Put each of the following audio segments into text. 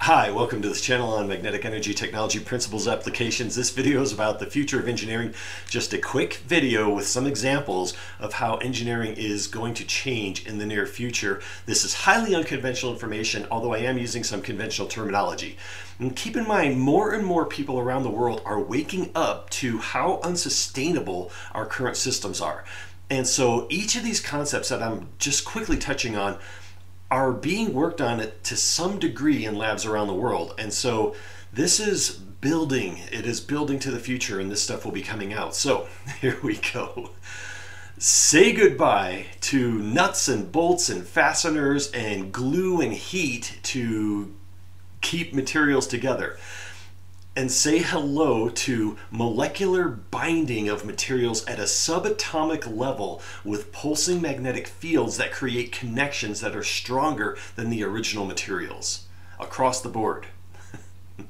Hi, welcome to this channel on magnetic energy technology principles applications. This video is about the future of engineering. Just a quick video with some examples of how engineering is going to change in the near future. This is highly unconventional information, although I am using some conventional terminology. And keep in mind, more and more people around the world are waking up to how unsustainable our current systems are. And so each of these concepts that I'm just quickly touching on are being worked on it to some degree in labs around the world. And so this is building, it is building to the future, and this stuff will be coming out. So here we go. Say goodbye to nuts and bolts and fasteners and glue and heat to keep materials together. And say hello to molecular binding of materials at a subatomic level with pulsing magnetic fields that create connections that are stronger than the original materials across the board.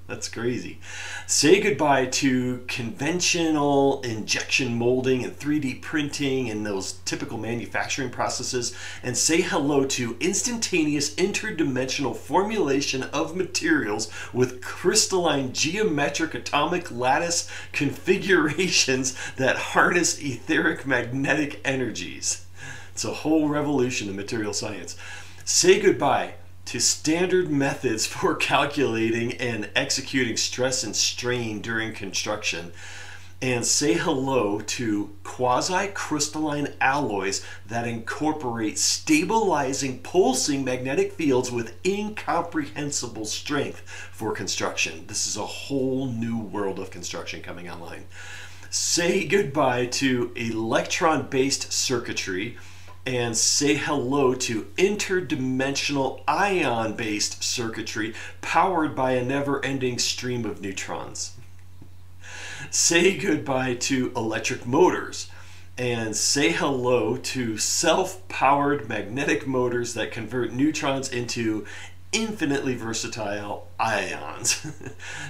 That's crazy. Say goodbye to conventional injection molding and 3D printing and those typical manufacturing processes, and say hello to instantaneous interdimensional formulation of materials with crystalline geometric atomic lattice configurations that harness etheric magnetic energies. It's a whole revolution in material science. Say goodbye to standard methods for calculating and executing stress and strain during construction, and say hello to quasi-crystalline alloys that incorporate stabilizing pulsing magnetic fields with incomprehensible strength for construction. This is a whole new world of construction coming online. Say goodbye to electron-based circuitry, and say hello to interdimensional ion-based circuitry powered by a never-ending stream of neutrons. Say goodbye to electric motors, and say hello to self-powered magnetic motors that convert neutrons into infinitely versatile ions.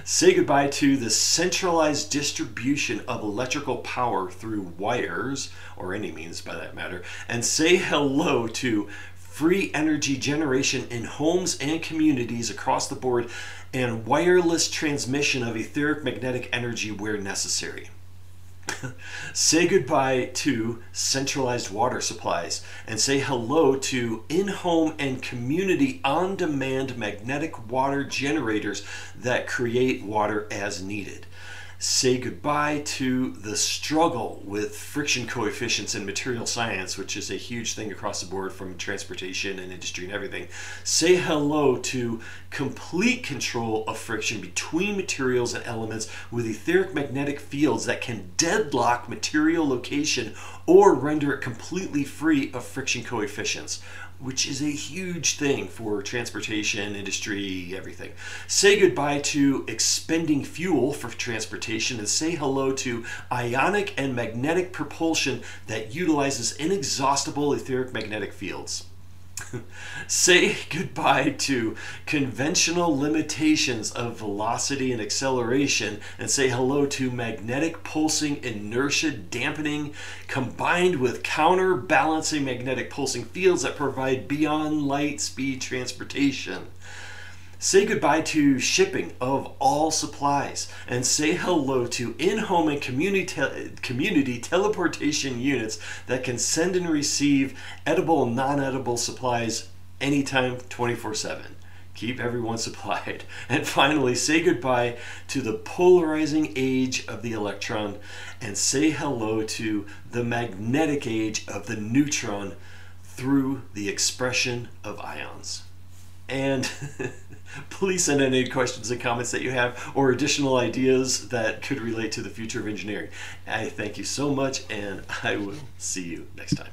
Say goodbye to the centralized distribution of electrical power through wires, or any means by that matter, and say hello to free energy generation in homes and communities across the board and wireless transmission of etheric magnetic energy where necessary. Say goodbye to centralized water supplies, and say hello to in-home and community on-demand magnetic water generators that create water as needed. Say goodbye to the struggle with friction coefficients in material science, which is a huge thing across the board from transportation and industry and everything. Say hello to complete control of friction between materials and elements with etheric magnetic fields that can deadlock material location or render it completely free of friction coefficients, which is a huge thing for transportation, industry, everything. Say goodbye to expending fuel for transportation, and say hello to ionic and magnetic propulsion that utilizes inexhaustible etheric magnetic fields. Say goodbye to conventional limitations of velocity and acceleration, and say hello to magnetic pulsing inertia dampening combined with counterbalancing magnetic pulsing fields that provide beyond light speed transportation. Say goodbye to shipping of all supplies, and say hello to in-home and community teleportation units that can send and receive edible and non-edible supplies anytime, 24/7. Keep everyone supplied. And finally, say goodbye to the polarizing age of the electron, and say hello to the magnetic age of the neutron through the expression of ions. And please send in any questions and comments that you have, or additional ideas that could relate to the future of engineering. I thank you so much, and I will see you next time.